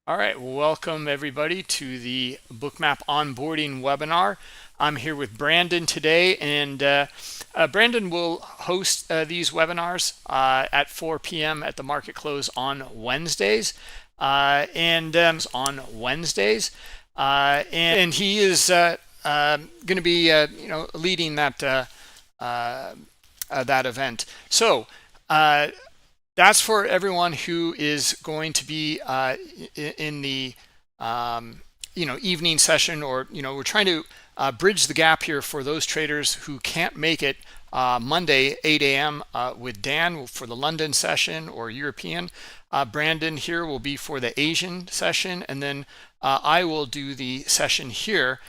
All right, welcome everybody to the Bookmap onboarding webinar. I'm here with Brandon today, and Brandon will host these webinars at 4 p.m. at the market close on Wednesdays, and he is going to be leading that that event. So. That's for everyone who is going to be in the evening session, or we're trying to bridge the gap here for those traders who can't make it Monday 8 a.m. With Dan for the London session or European. Brandon here will be for the Asian session, and then I will do the session here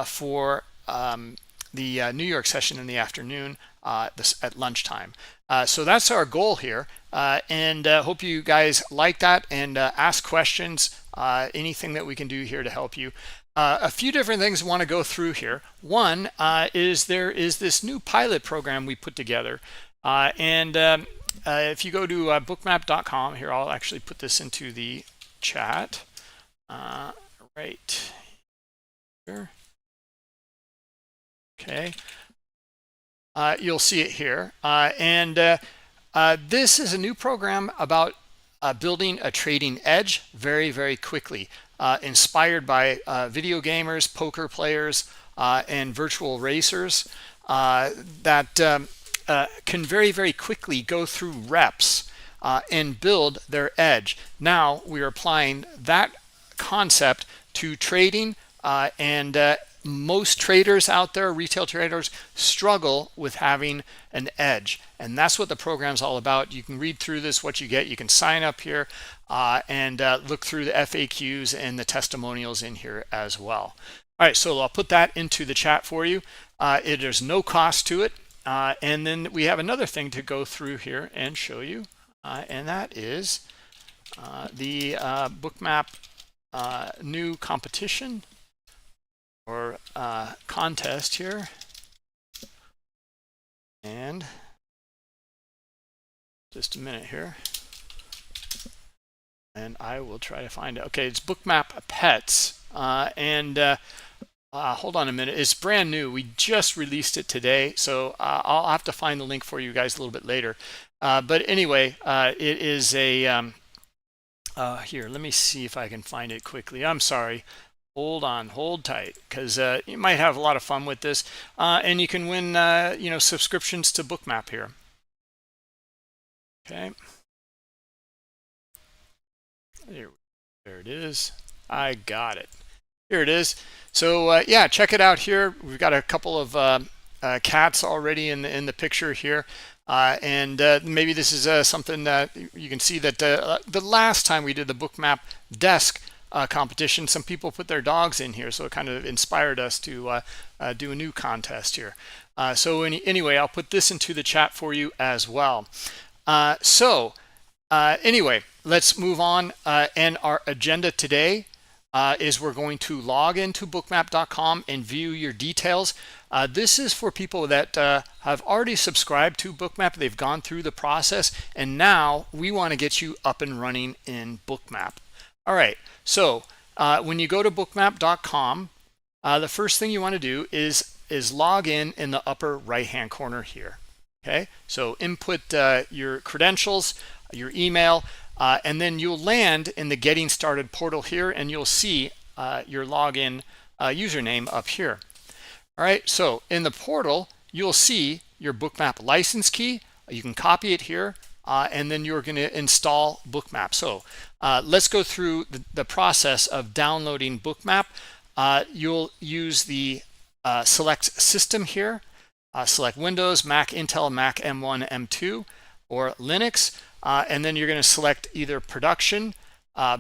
for the New York session in the afternoon at lunchtime. So that's our goal here, and hope you guys like that and ask questions, anything that we can do here to help you. A few different things I want to go through here. One is there is this new pilot program we put together, and if you go to bookmap.com, here I'll actually put this into the chat right here. Okay. You'll see it here, and this is a new program about building a trading edge very quickly, inspired by video gamers, poker players, and virtual racers that can very quickly go through reps and build their edge. Now we are applying that concept to trading, and most traders out there, retail traders, struggle with having an edge, and that's what the program's all about. You can read through this, what you get. You can sign up here and look through the FAQs and the testimonials in here as well. All right, so I'll put that into the chat for you. There's no cost to it, and then we have another thing to go through here and show you, and that is the Bookmap new competition or contest here, and just a minute here, and I will try to find it. Okay, it's Bookmap Pets, and hold on a minute. It's brand new. We just released it today, so I'll have to find the link for you guys a little bit later. But anyway, it is a here. Let me see if I can find it quickly. I'm sorry. Hold on, hold tight, because you might have a lot of fun with this, and you can win subscriptions to Bookmap here. Okay, there it is. I got it. Here it is. So yeah, check it out here. We've got a couple of cats already in the picture here, and maybe this is something that you can see that the last time we did the Bookmap desk competition, some people put their dogs in here, so it kind of inspired us to do a new contest here. So anyway, I'll put this into the chat for you as well. Anyway, let's move on, and our agenda today is we're going to log into bookmap.com and view your details. This is for people that have already subscribed to Bookmap. They've gone through the process, and now we want to get you up and running in Bookmap. All right, so when you go to bookmap.com, the first thing you want to do is log in the upper right-hand corner here. Okay, so input your credentials, your email, and then you'll land in the Getting Started portal here, and you'll see your login username up here. All right, so in the portal, you'll see your Bookmap license key. You can copy it here, and then you're going to install Bookmap. So let's go through the process of downloading Bookmap. You'll use the select system here. Select Windows, Mac, Intel, Mac M1, M2, or Linux, and then you're going to select either production,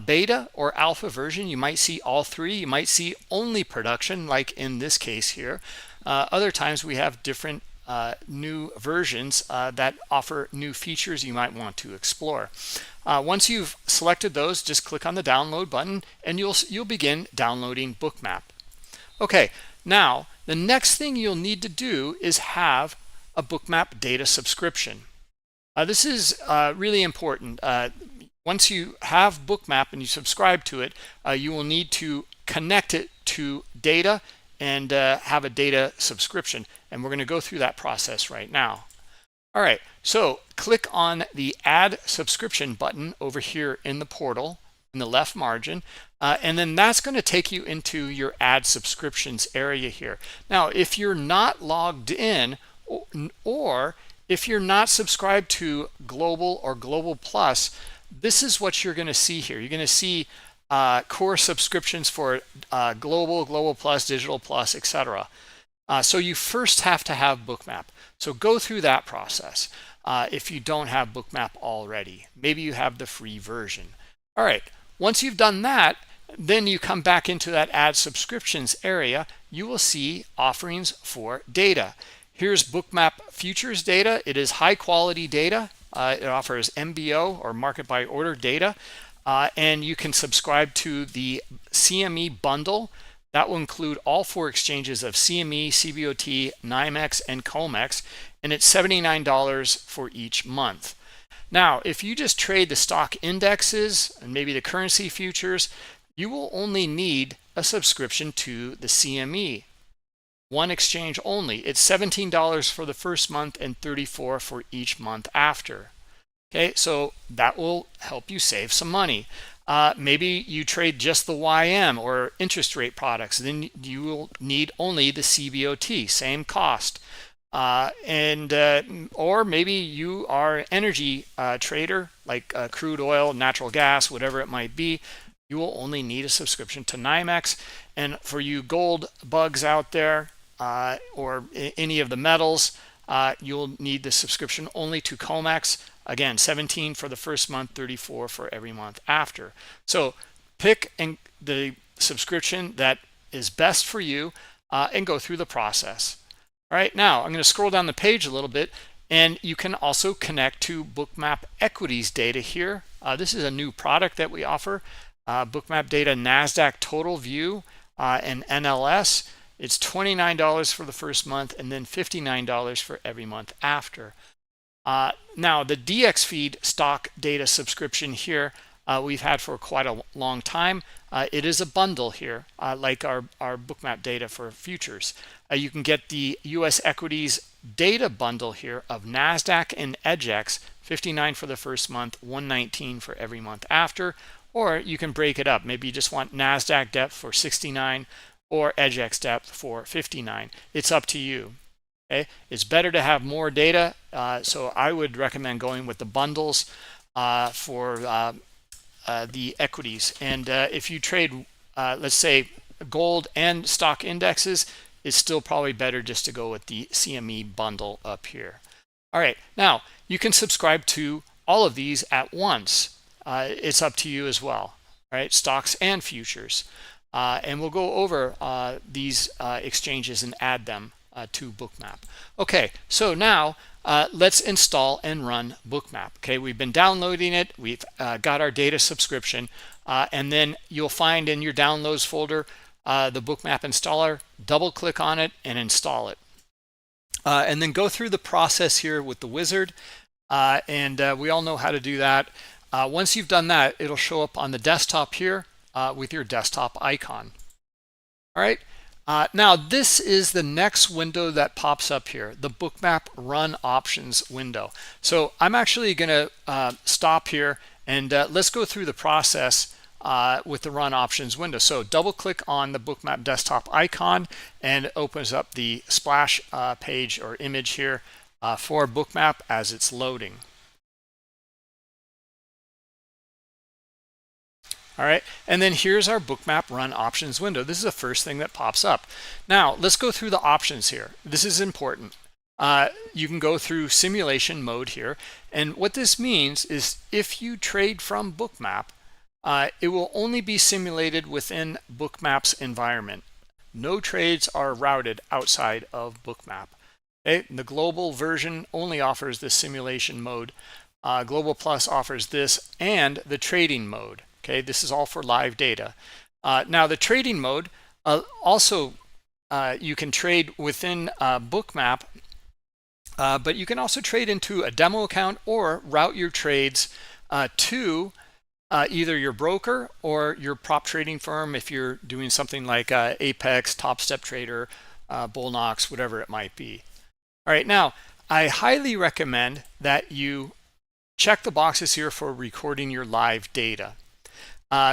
beta, or alpha version. You might see all three. You might see only production, like in this case here. Other times we have different new versions that offer new features you might want to explore. Once you've selected those, just click on the download button, and you'll begin downloading Bookmap. Okay, now the next thing you'll need to do is have a Bookmap data subscription. This is really important. once you have Bookmap and you subscribe to it, you will need to connect it to data and have a data subscription. And we're going to go through that process right now. All right, so click on the Add Subscription button over here in the portal in the left margin, and then that's going to take you into your Add Subscriptions area here. Now, if you're not logged in, or if you're not subscribed to Global or Global Plus, this is what you're going to see here. You're going to see core subscriptions for Global, Global Plus, Digital Plus, etc. So you first have to have Bookmap. So go through that process if you don't have Bookmap already. Maybe you have the free version. All right, once you've done that, then you come back into that Add Subscriptions area. You will see offerings for data. Here's Bookmap Futures data. It is high quality data. It offers MBO or market by order data. And you can subscribe to the CME bundle. That will include all 4 exchanges of CME, CBOT, NYMEX, and COMEX, and it's $79 for each month. Now, if you just trade the stock indexes and maybe the currency futures, you will only need a subscription to the CME. One exchange only. It's $17 for the first month and $34 for each month after. Okay, so that will help you save some money. Maybe you trade just the YM or interest rate products, then you will need only the CBOT, same cost. Or maybe you are an energy trader, like crude oil, natural gas, whatever it might be. You will only need a subscription to NYMEX. And for you gold bugs out there, or any of the metals, you'll need the subscription only to COMEX. Again, 17 for the first month, 34 for every month after. So pick the subscription that is best for you and go through the process. All right, now I'm going to scroll down the page a little bit, and you can also connect to Bookmap Equities data here. This is a new product that we offer. Bookmap data NASDAQ Total View and NLS. It's $29 for the first month and then $59 for every month after. Now, the DX Feed stock data subscription here, we've had for quite a long time. It is a bundle here, like our Bookmap data for futures. You can get the US equities data bundle here of NASDAQ and EDGX, $59 for the first month, $119 for every month after. Or you can break it up. Maybe you just want NASDAQ depth for $69 or EDGX depth for $59. It's up to you. Okay, it's better to have more data, so I would recommend going with the bundles for the equities. And if you trade, let's say, gold and stock indexes, it's still probably better just to go with the CME bundle up here. All right, now you can subscribe to all of these at once. It's up to you as well, right? Stocks and futures. And we'll go over these exchanges and add them to Bookmap. Okay, so now let's install and run Bookmap. Okay, we've been downloading it. We've got our data subscription, and then you'll find in your downloads folder the Bookmap installer. Double click on it and install it, and then go through the process here with the wizard. And we all know how to do that. Once you've done that, it'll show up on the desktop here with your desktop icon. All right. Now, this is the next window that pops up here, the Bookmap Run Options window. So I'm actually going to stop here and let's go through the process with the Run Options window. So double click on the Bookmap desktop icon and it opens up the splash page or image here for Bookmap as it's loading. All right, and then here's our Bookmap Run Options window. This is the first thing that pops up. Now, let's go through the options here. This is important. You can go through simulation mode here. And what this means is if you trade from Bookmap, it will only be simulated within Bookmap's environment. No trades are routed outside of Bookmap. Okay? The global version only offers the simulation mode. Global Plus offers this and the trading mode. Okay, this is all for live data. Now the trading mode also you can trade within Bookmap, but you can also trade into a demo account or route your trades to either your broker or your prop trading firm if you're doing something like Apex, Top Step Trader, Bullnox, whatever it might be. All right, now I highly recommend that you check the boxes here for recording your live data,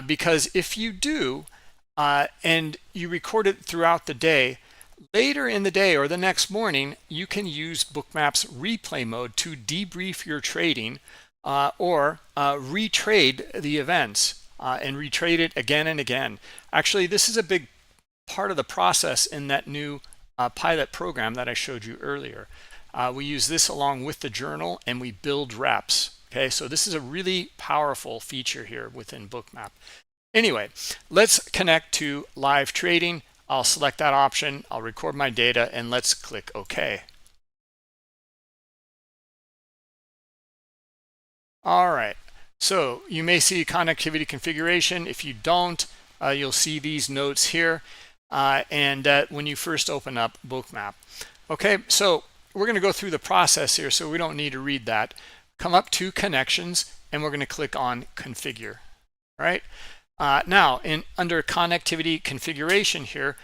because if you do and you record it throughout the day, later in the day or the next morning, you can use Bookmap's replay mode to debrief your trading or retrade the events and retrade it again and again. Actually, this is a big part of the process in that new pilot program that I showed you earlier. We use this along with the journal and we build reps. Okay, so this is a really powerful feature here within Bookmap. Anyway, let's connect to live trading. I'll select that option, I'll record my data, and let's click OK. All right, so you may see connectivity configuration. If you don't, you'll see these notes here when you first open up Bookmap. Okay, so we're going to go through the process here, so we don't need to read that. Come up to connections, and we're going to click on configure. All right. Now, under connectivity configuration here,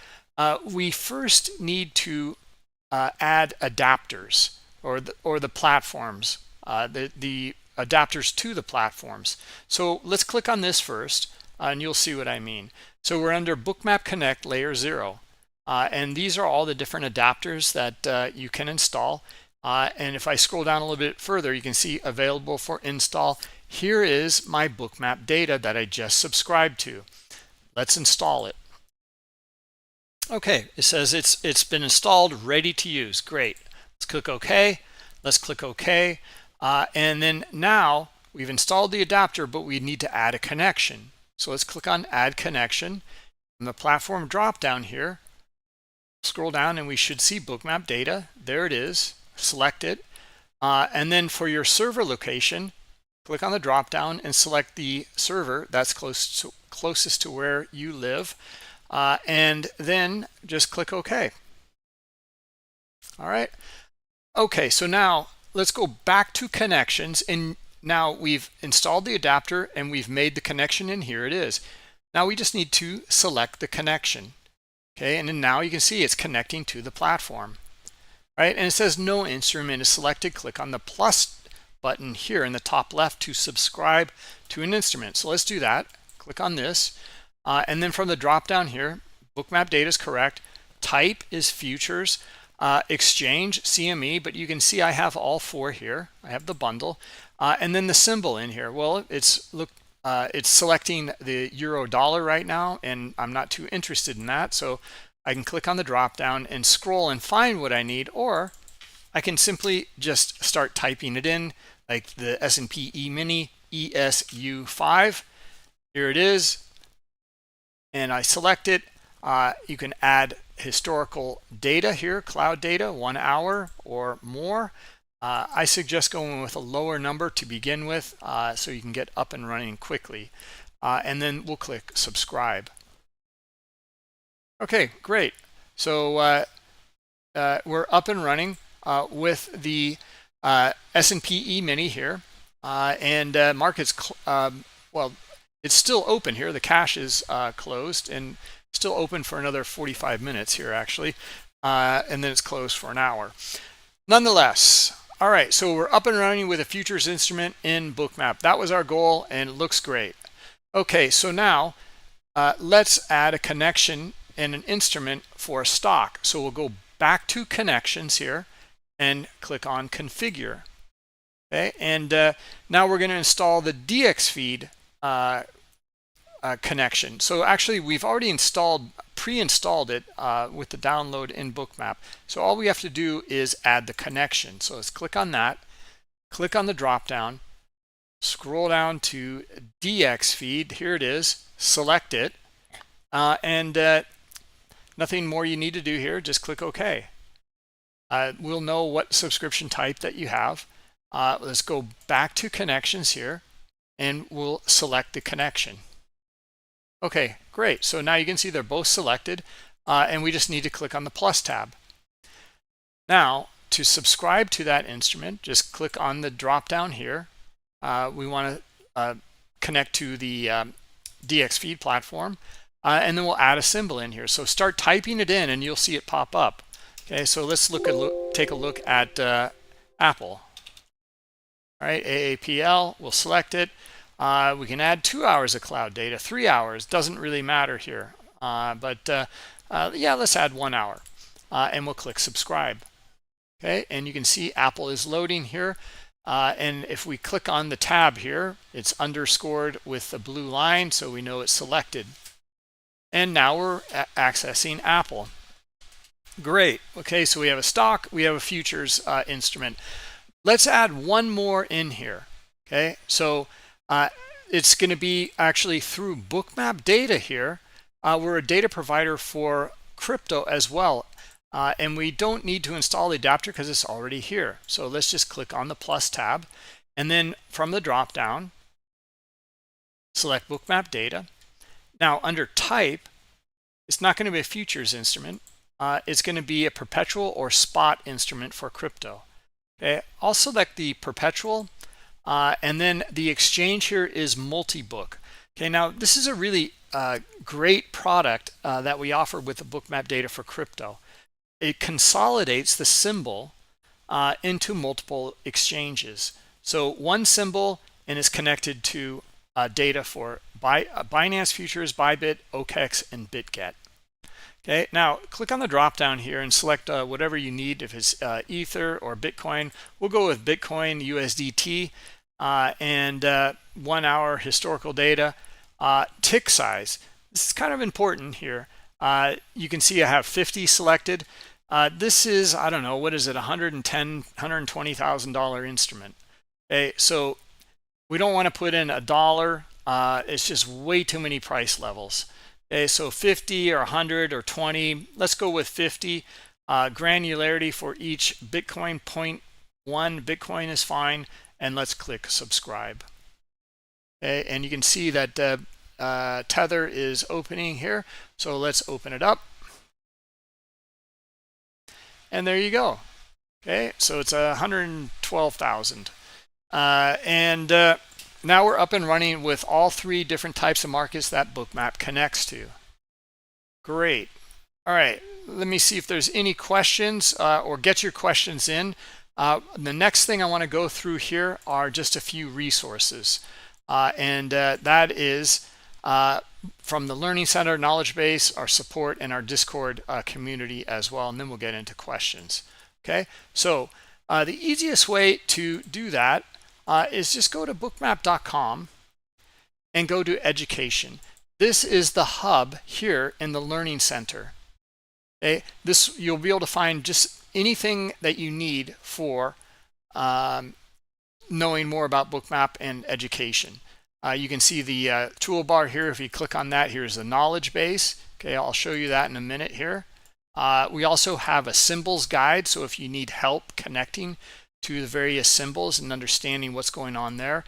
we first need to add adapters or the platforms, the adapters to the platforms. So let's click on this first, and you'll see what I mean. So we're under Bookmap Connect Layer 0, and these are all the different adapters that you can install. And if I scroll down a little bit further, you can see available for install. Here is my Bookmap data that I just subscribed to. Let's install it. Okay, it says it's been installed, ready to use. Great. Let's click OK. Let's click OK. And then now we've installed the adapter, but we need to add a connection. So let's click on Add Connection. In the platform drop down here, scroll down and we should see Bookmap data. There it is. Select it. And then for your server location, click on the drop down and select the server that's closest to where you live. And then just click OK. All right. Okay, so now let's go back to connections. And now we've installed the adapter and we've made the connection, and here it is. Now we just need to select the connection. Okay, and then now you can see it's connecting to the platform. Right, and it says no instrument is selected. Click on the plus button here in the top left to subscribe to an instrument. So let's do that. Click on this. And then from the drop down here, Bookmap data is correct. Type is futures. Exchange, CME, but you can see I have all four here. I have the bundle. And then the symbol in here. Well, it's selecting the euro dollar right now, and I'm not too interested in that. So I can click on the drop down and scroll and find what I need, or I can simply just start typing it in, like the S&P E-mini ESU5. Here it is, and I select it. You can add historical data here, cloud data, 1 hour or more. I suggest going with a lower number to begin with, so you can get up and running quickly. And then we'll click subscribe. Okay, great. So we're up and running with the S&P E-mini here, and markets, well, it's still open here. The cash is closed and still open for another 45 minutes here, actually, and then it's closed for an hour. Nonetheless, all right, so we're up and running with a futures instrument in Bookmap. That was our goal, and it looks great. Okay, so now let's add a connection and an instrument for a stock. So we'll go back to connections here and click on configure. Okay, and now we're going to install the DX feed connection. So actually we've already pre-installed it with the download in Bookmap. So all we have to do is add the connection. So let's click on that, click on the drop down, scroll down to DX feed. Here it is, select it, and nothing more you need to do here. Just click OK. We'll know what subscription type that you have. Let's go back to connections here, and we'll select the connection. Okay, great. So now you can see they're both selected, and we just need to click on the plus tab. Now, to subscribe to that instrument, just click on the drop down here. We want to connect to the DX feed platform, and then we'll add a symbol in here. So start typing it in and you'll see it pop up. Okay, so let's take a look at Apple. All right, AAPL, we'll select it. We can add 2 hours of cloud data, 3 hours, doesn't really matter here. Yeah, let's add 1 hour, and we'll click subscribe. Okay, and you can see Apple is loading here. And if we click on the tab here, it's underscored with the blue line, so we know it's selected. And now we're accessing Apple. Great. Okay, so we have a stock, we have a futures instrument. Let's add one more in here. Okay, so it's going to be actually through Bookmap data here. We're a data provider for crypto as well. And we don't need to install the adapter because it's already here. So let's just click on the plus tab. And then from the drop down, select Bookmap data. Now under type, it's not going to be a futures instrument. It's going to be a perpetual or spot instrument for crypto. Okay, I'll select the perpetual. And then the exchange here is multi-book. Okay, now this is a really great product that we offer with the Bookmap data for crypto. It consolidates the symbol into multiple exchanges. So one symbol and is connected to data for Binance Futures, Bybit, OKEx, and BitGet. Okay, now click on the drop down here and select whatever you need. If it's Ether or Bitcoin, we'll go with Bitcoin USDT and 1 hour historical data. Tick size. This is kind of important here. You can see I have 50 selected. This is, I don't know, what is it, $120,000 instrument. Okay, so we don't want to put in $1. It's just way too many price levels. Okay, so 50 or 100 or 20. Let's go with 50. Granularity for each Bitcoin, 0.1 Bitcoin is fine. And let's click subscribe. Okay, and you can see that Tether is opening here. So let's open it up. And there you go. Okay, so it's 112,000. Now we're up and running with all 3 different types of markets that Bookmap connects to. Great. All right, let me see if there's any questions or get your questions in. The next thing I want to go through here are just a few resources. That is from the Learning Center, Knowledge Base, our support, and our Discord community as well. And then we'll get into questions. Okay, so the easiest way to do that is just go to bookmap.com and go to education. This is the hub here in the Learning Center. Okay, this you'll be able to find just anything that you need for knowing more about Bookmap and education. You can see the toolbar here. If you click on that, here's the knowledge base. Okay, I'll show you that in a minute here. We also have a symbols guide. So if you need help connecting to the various symbols and understanding what's going on there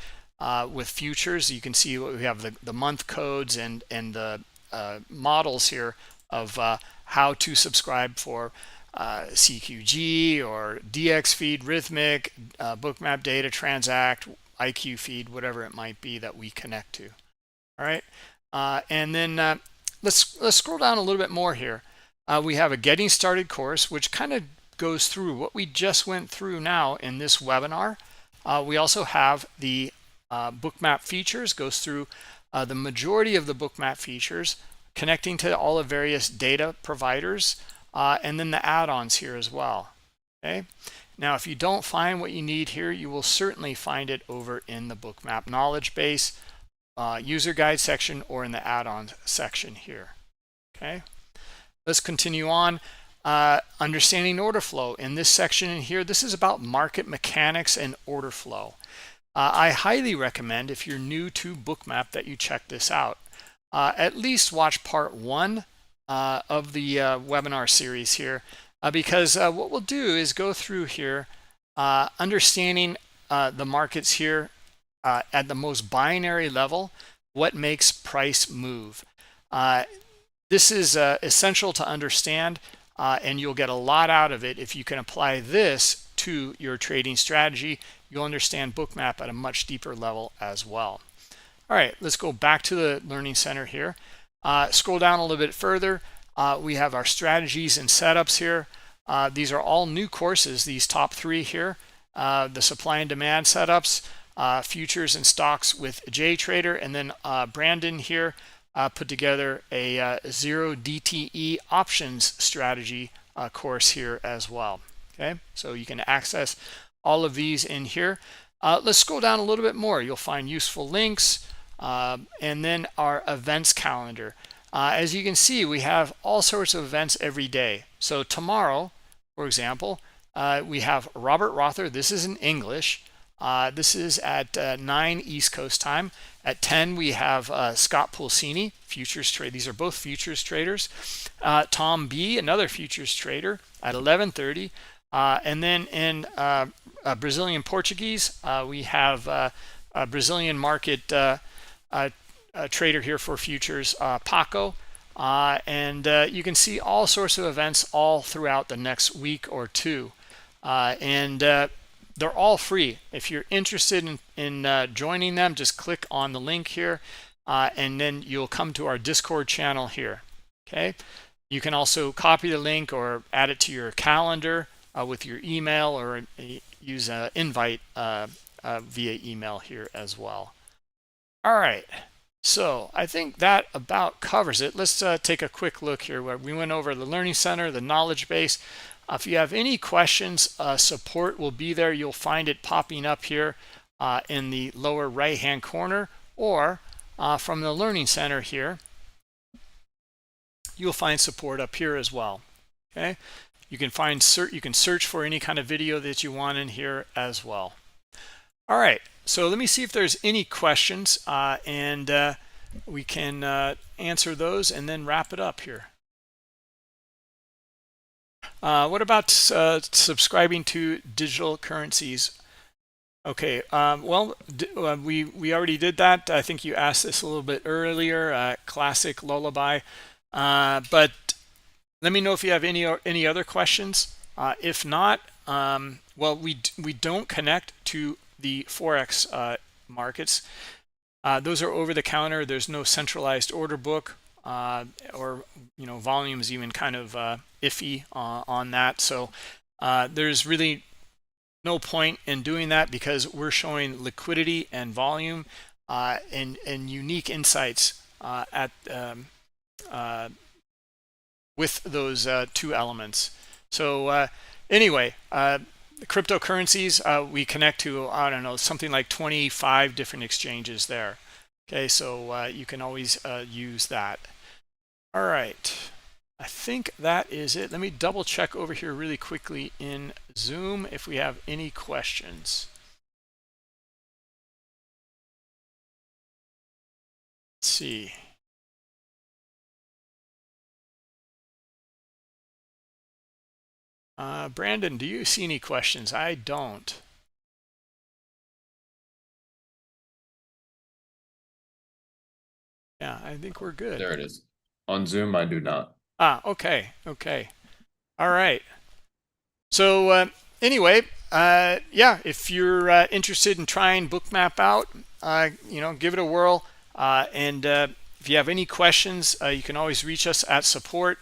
with futures, you can see we have the month codes and the models here of how to subscribe for CQG or DX feed, Rhythmic, Bookmap data, Transact, IQ feed, whatever it might be that we connect to. All right, and then let's scroll down a little bit more here. We have a getting started course, which kind of goes through what we just went through now in this webinar. We also have the Bookmap features, goes through the majority of the Bookmap features, connecting to all the various data providers, and then the add-ons here as well. Okay, now if you don't find what you need here, you will certainly find it over in the Bookmap knowledge base, user guide section, or in the add-ons section here. Okay, let's continue on. Understanding order flow. In this section in here, this is about market mechanics and order flow. I highly recommend, if you're new to Bookmap, that you check this out. At least watch part 1 of the webinar series here, because what we'll do is go through here understanding the markets here at the most binary level, what makes price move. This is essential to understand, and you'll get a lot out of it if you can apply this to your trading strategy. You'll understand Bookmap at a much deeper level as well. All right, let's go back to the Learning Center here. Scroll down a little bit further. We have our strategies and setups here. These are all new courses, these top 3 here. The supply and demand setups, futures and stocks with JTrader, and then Brandon here put together a 0 DTE options strategy course here as well. Okay, so you can access all of these in here. Let's scroll down a little bit more. You'll find useful links, and then our events calendar. As you can see, we have all sorts of events every day. So tomorrow, for example, we have Robert Rother. This is in English. This is at 9 East Coast time. At 10, we have Scott Pulcini, futures trade. These are both futures traders. Tom B, another futures trader, at 11:30. And then in Brazilian Portuguese, we have a Brazilian market trader here for futures, Paco. And you can see all sorts of events all throughout the next week or two. They're all free. If you're interested in joining them, just click on the link here, and then you'll come to our Discord channel here. Okay. You can also copy the link or add it to your calendar with your email, or use an invite via email here as well. All right. So I think that about covers it. Let's take a quick look here where we went over the Learning Center, the knowledge base. If you have any questions, support will be there. You'll find it popping up here in the lower right-hand corner, or from the Learning Center here, you'll find support up here as well. Okay, you can search for any kind of video that you want in here as well. All right, so let me see if there's any questions, and we can answer those and then wrap it up here. What about subscribing to digital currencies? Okay, well, we already did that. I think you asked this a little bit earlier, classic lullaby. But let me know if you have any other questions. If not, well, we don't connect to the Forex markets. Those are over the counter. There's no centralized order book, or volume is even kind of iffy on that. So there's really no point in doing that, because we're showing liquidity and volume and unique insights with those 2 elements. So anyway, cryptocurrencies, we connect to, I don't know, something like 25 different exchanges there. Okay, so you can always use that. All right, I think that is it. Let me double check over here really quickly in Zoom if we have any questions. Let's see. Brandon, do you see any questions? I don't. Yeah, I think we're good. There it is. On Zoom, I do not. Okay. All right. So anyway, yeah, if you're interested in trying Bookmap out, give it a whirl. And if you have any questions, you can always reach us at support.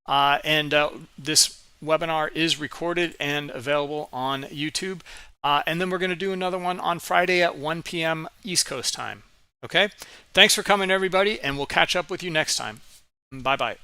And this webinar is recorded and available on YouTube. And then we're going to do another one on Friday at 1 p.m. East Coast time. Okay. Thanks for coming, everybody, and we'll catch up with you next time. Bye-bye.